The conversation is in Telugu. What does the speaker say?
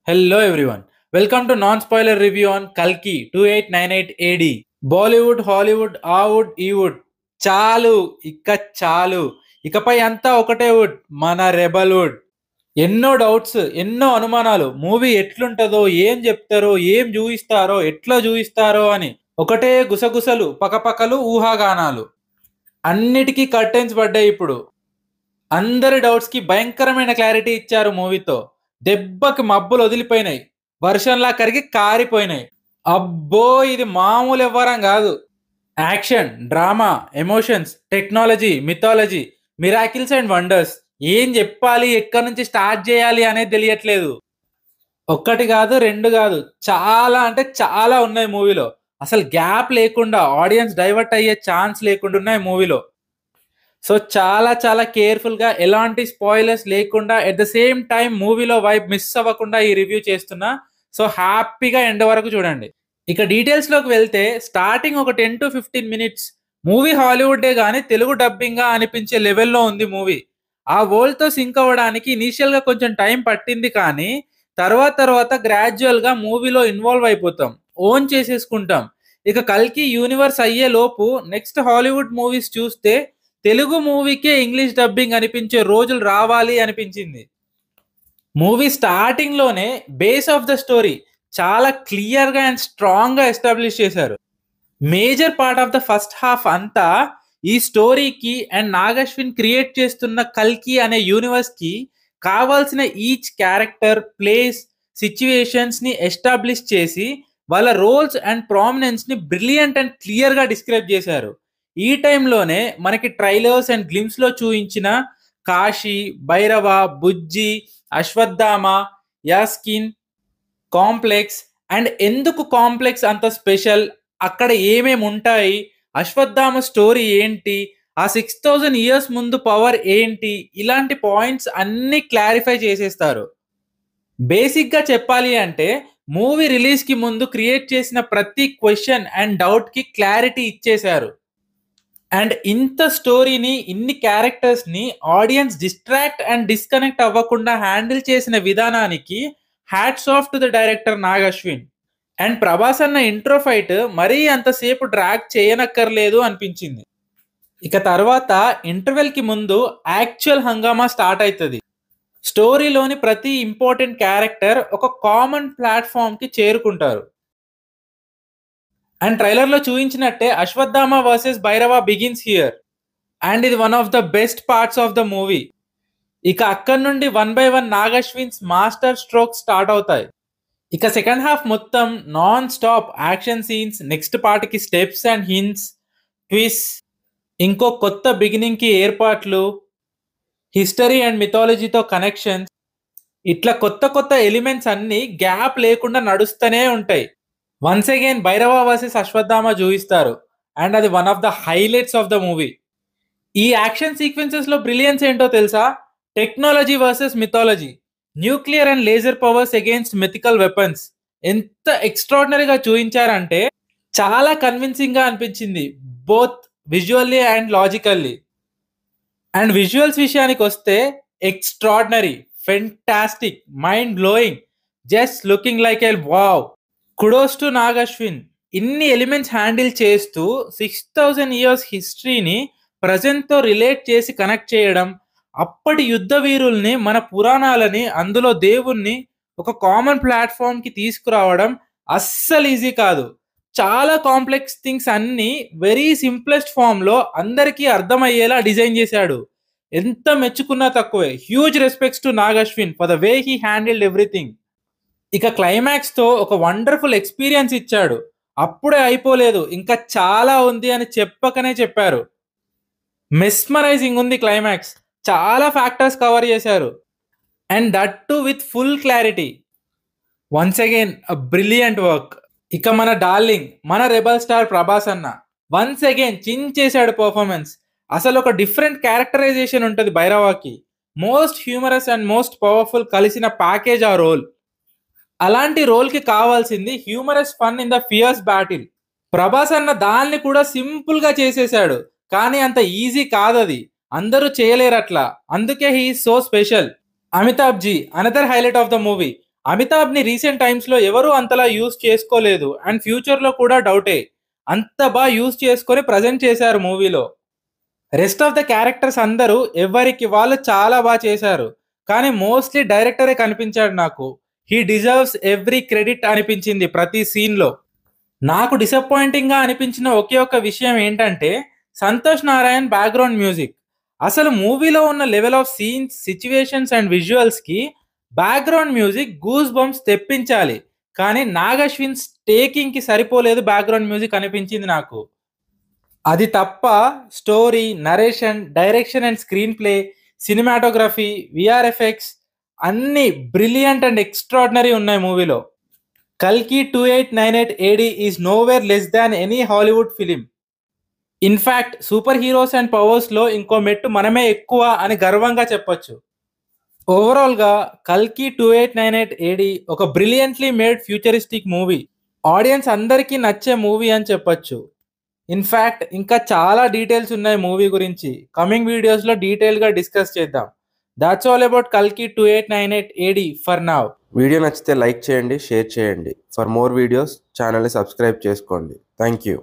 Hello everyone. Welcome to non-spoiler review on Kalki 2898 AD. Bollywood, Hollywood, ఆ వుడ్, ఈ వుడ్ చాలు, ఇక చాలు. ఇకపై అంతా ఒకటే వుడ్, మన రెబల్ వుడ్. ఎన్నో డౌట్స్, ఎన్నో అనుమానాలు. మూవీ ఎట్లుంటదో, ఏం చెప్తారో, ఏం చూయిస్తారో, ఎట్లా చూయిస్తారో అని ఒకటే గుసగుసలు, పకపకలు, ఊహాగానాలు. అన్నిటికీ కర్టెన్స్ పడ్డాయి ఇప్పుడు. అందరి డౌట్స్‌కి భయంకరమైన క్లారిటీ ఇచ్చారు మూవీతో. దెబ్బకి మబ్బులు వదిలిపోయినాయి. వర్షంలా కరిగి కారిపోయినాయి. అబ్బో! ఇది మామూలు ఎవ్వరం గాదు. Action, drama, emotions, technology, mythology, miracles and wonders. ఏం జెప్పాలి? ఎక్కడి నుంచి స్టార్ట్ జేయాలి అనేది తెలియట్లేదు. ఒక్కటి గాదు, 2 గాదు. చాలా అంటే చాలా ఉన్నాయి మూవీలో. అసలు గ్యాప్ లేకుండా ఆడియన్స్ డైవర్ట్ అయ్యే ఛాన్స్ లేకుండా ఉన్నాయి మూవీలో. సో చాలా చాలా కేర్‌ఫుల్‌గా ఎలాంటి స్పాయిలర్స్ లేకుండా ఎట్ ద సేమ్ టైమ్ మూవీలో వైబ్ మిస్ అవ్వకుండా ఈ రివ్యూ చేస్తున్నా. సో హ్యాపీగా ఎండ్ వరకు చూడండి. ఇక డీటెయిల్స్‌లోకి వెళ్తే స్టార్టింగ్ ఒక 10-15 మినిట్స్ మూవీ హాలీవుడ్డే గాని తెలుగు డబ్బింగా అనిపించే లెవెల్‌లో ఉంది మూవీ. ఆ వరల్డ్‌తో సింక్ అవ్వడానికి ఇనీషియల్‌గా కొంచెం టైం పట్టింది కానీ తర్వాత గ్రాడ్యుయల్‌గా మూవీలో ఇన్వాల్వ్ అయిపోతాం. ఓన్ చేసేసుకుంటాం. ఇక 'కల్కి' యూనివర్స్ అయ్యే లోపు నెక్స్ట్ హాలీవుడ్ మూవీస్ చూస్తే తెలుగు మూవీకే ఇంగ్లీష్ డబ్బింగ్ అనిపించే రోజులు రావాలి అనిపించింది. మూవీ స్టార్టింగ్‌లోనే బేస్ ఆఫ్ ద స్టోరీ చాలా క్లియర్‌గా అండ్ స్ట్రాంగ్‌గా ఎస్టాబ్లిష్ చేశారు. Major part of the first half అంతా ఈ స్టోరీకి అండ్ నాగశ్విన్ క్రియేట్ చేస్తున్న 'కల్కి' అనే యూనివర్స్‌కి కావాల్సిన ఈచ్ క్యారెక్టర్, ప్లేస్, సిట్యుయేషన్స్‌ని ఎస్టాబ్లిష్ చేసి వాళ్ళ రోల్స్ అండ్ ప్రామినెన్స్‌ని బ్రిలియంట్ అండ్ క్లియర్‌గా డిస్క్రైబ్ చేశారు. ఈ టైంలోనే మనకి ట్రైలర్స్ అండ్ గ్లిమ్స్‌లో చూయించిన కాశీ, భైరవ, బుజ్జి, అశ్వత్థామ, యాస్కిన్, కాంప్లెక్స్ అండ్ ఎందుకు కాంప్లెక్స్ అంత స్పెషల్? అక్కడ ఏమేముంటాయి? అశ్వత్థామ స్టోరీ ఏంటి? ఆ 6000 ఇయర్స్ ముందు పవర్ ఏంటి? ఇలాంటి పాయింట్స్ అన్నీ క్లారిఫై చేసేస్తారు. బేసిక్‌గా చెప్పాలి అంటే మూవీ రిలీజ్‌కి ముందు క్రియేట్ చేసిన ప్రతి క్వెషన్ అండ్ డౌట్‌కి క్లారిటీ ఇచ్చేశారు. అండ్ ఇంత స్టోరీని, ఇన్ని క్యారెక్టర్స్‌ని ఆడియన్స్ డిస్ట్రాక్ట్ అండ్ డిస్కనెక్ట్ అవ్వకుండా హ్యాండిల్ చేసిన విధానానికి hats off to the director Nag Ashwin. And Prabhas అన్న ఇంట్రో ఫైట్ మరీ అంతసేపు డ్రాగ్ చేయనక్కర్లేదు అనిపించింది. ఇక తర్వాత ఇంటర్వెల్‌కి ముందు యాక్చువల్ హంగామా స్టార్ట్ అయితది. స్టోరీలోని ప్రతి ఇంపార్టెంట్ క్యారెక్టర్ ఒక కామన్ ప్లాట్‌ఫార్మ్‌కి చేరుకుంటారు. అండ్ ట్రైలర్‌లో చూయించినట్టే Ashwatthama versus Bhairava begins here. And ఇది one of the best parts of the movie. ఇక అక్కడి నుండి one by one Nag Ashwin's master strokes start అవుతాయి. ఇక సెకండ్ హాఫ్ మొత్తం non stop action scenes, next పార్ట్‌కి స్టెప్స్ అండ్ హింట్స్, ట్విస్ట్, ఇంకో కొత్త బిగినింగ్‌కి ఏర్పాట్లు, హిస్టరీ అండ్ మిథాలజీతో కనెక్షన్స్, ఇట్లా కొత్త ఎలిమెంట్స్ అన్నీ గ్యాప్ లేకుండా నడుస్తూనే ఉంటాయి. Once again Bhairava versus Ashwatthama చూయిస్తారు. అండ్ అది one of the highlights of the movie. ఈ యాక్షన్ సీక్వెన్సెస్‌లో బ్రిలియన్స్ ఏంటో తెలుసా? Technology versus mythology. Nuclear and laser powers against mythical weapons. ఎంత ఎక్స్‌ట్రార్డినరీగా చూయించారంటే చాలా కన్విన్సింగ్‌గా అనిపించింది. Both visually and logically. And visuals విషయానికొస్తే extraordinary, fantastic, mind blowing, just looking like a wow! Kudos to Nag Ashwin. ఇన్ని ఎలిమెంట్స్ హ్యాండిల్ చేస్తూ 6000 ఇయర్స్ హిస్టరీని ప్రెజెంట్‌తో రిలేట్ చేసి కనెక్ట్ చేయడం, అప్పటి యుద్ధ వీరుల్ని, మన పురాణాలని, అందులో దేవుణ్ణి ఒక కామన్ ప్లాట్‌ఫార్మ్‌కి తీసుకురావడం అస్సలు ఈజీ కాదు. చాలా కాంప్లెక్స్ థింగ్స్ అన్నీ వెరీ సింప్లెస్ట్ ఫార్మ్‌లో అందరికీ అర్థమయ్యేలా డిజైన్ చేశాడు. ఎంత మెచ్చుకున్నా తక్కువే. Huge respects to Nag Ashwin for the way he handled everything. ఇక క్లైమాక్స్‌తో ఒక వండర్‌ఫుల్ ఎక్స్‌పీరియన్స్ ఇచ్చాడు. అప్పుడే అయిపోలేదు, ఇంకా చాలా ఉంది అని చెప్పకనే చెప్పారు. మెస్మరైజింగ్ ఉంది క్లైమాక్స్. చాలా ఫ్యాక్టర్స్ కవర్ చేశారు. And that two with full clarity. Once again brilliant work. ఇక మన డార్లింగ్, మన రెబెల్ స్టార్ ప్రభాస్ అన్న వన్స్ అగైన్ చించేశాడు పర్ఫార్మెన్స్. అసలు ఒక డిఫరెంట్ క్యారెక్టరైజేషన్ ఉంటది భైరవకి. Most humorous and most powerful కలిసిన ప్యాకేజ్ ఆ రోల్. అలాంటి రోల్‌కి కావాల్సింది humorous fun in the fierce battle. Prabhas అన్న దాన్ని కూడా సింపుల్‌గా చేసేసాడు. కానీ అంత ఈజీ కాదది. అందరూ చేయలేరట్లా. అందుకే he is so special. Amitabh ji another highlight of the movie. అమితాబ్ని రీసెంట్ టైమ్స్లో ఎవరు అంతలా యూజ్ చేసుకోలేదు అండ్ ఫ్యూచర్లో కూడా డౌటే. అంత బాగా యూజ్ చేసుకొని ప్రజెంట్ చేశారు మూవీలో. రెస్ట్ ఆఫ్ ద క్యారెక్టర్స్ అందరూ ఎవరికి వాళ్ళు చాలా బాగా చేశారు. కానీ మోస్ట్లీ డైరెక్టరే కనిపించాడు నాకు. హీ డిజర్వ్స్ ఎవ్రీ క్రెడిట్ అనిపించింది ప్రతి సీన్లో. నాకు డిసప్పాయింటింగ్గా అనిపించిన ఒకే ఒక్క విషయం ఏంటంటే సంతోష్ నారాయణ్ బ్యాక్గ్రౌండ్ మ్యూజిక్. అసలు మూవీలో ఉన్న level of scenes, situations and విజువల్స్కి బ్యాక్గ్రౌండ్ మ్యూజిక్ గూస్ బంప్స్ తెప్పించాలి. కానీ నాగశ్విన్ టేకింగ్కి సరిపోలేదు బ్యాక్గ్రౌండ్ మ్యూజిక్ అనిపించింది నాకు. అది తప్ప story, narration, direction and screen play, cinematography, VFX అన్నీ బ్రిలియంట్ అండ్ ఎక్స్ట్రాడినరీ ఉన్నాయి మూవీలో. కల్కి 2898 AD is nowhere less than any Hollywood film. In fact super heroes and పవర్స్లో ఇంకో మెట్టు మనమే ఎక్కువ అని గర్వంగా చెప్పొచ్చు. ఓవరాల్గా కల్కి 2898 AD ఒక brilliantly made futuristic movie. Audience అందరికీ నచ్చే మూవీ అని చెప్పొచ్చు. ఇన్ఫ్యాక్ట్ ఇంకా చాలా డీటెయిల్స్ ఉన్నాయి మూవీ గురించి. కమింగ్ వీడియోస్లో డీటెయిల్గా డిస్కస్ చేద్దాం. దాట్స్ ఆల్ అబౌట్ కల్కి 2898 AD ఫర్ నౌ. వీడియో నచ్చితే లైక్ చేయండి, షేర్ చేయండి. ఫర్ మోర్ వీడియోస్ ఛానల్ని సబ్స్క్రైబ్ చేసుకోండి. Thank you.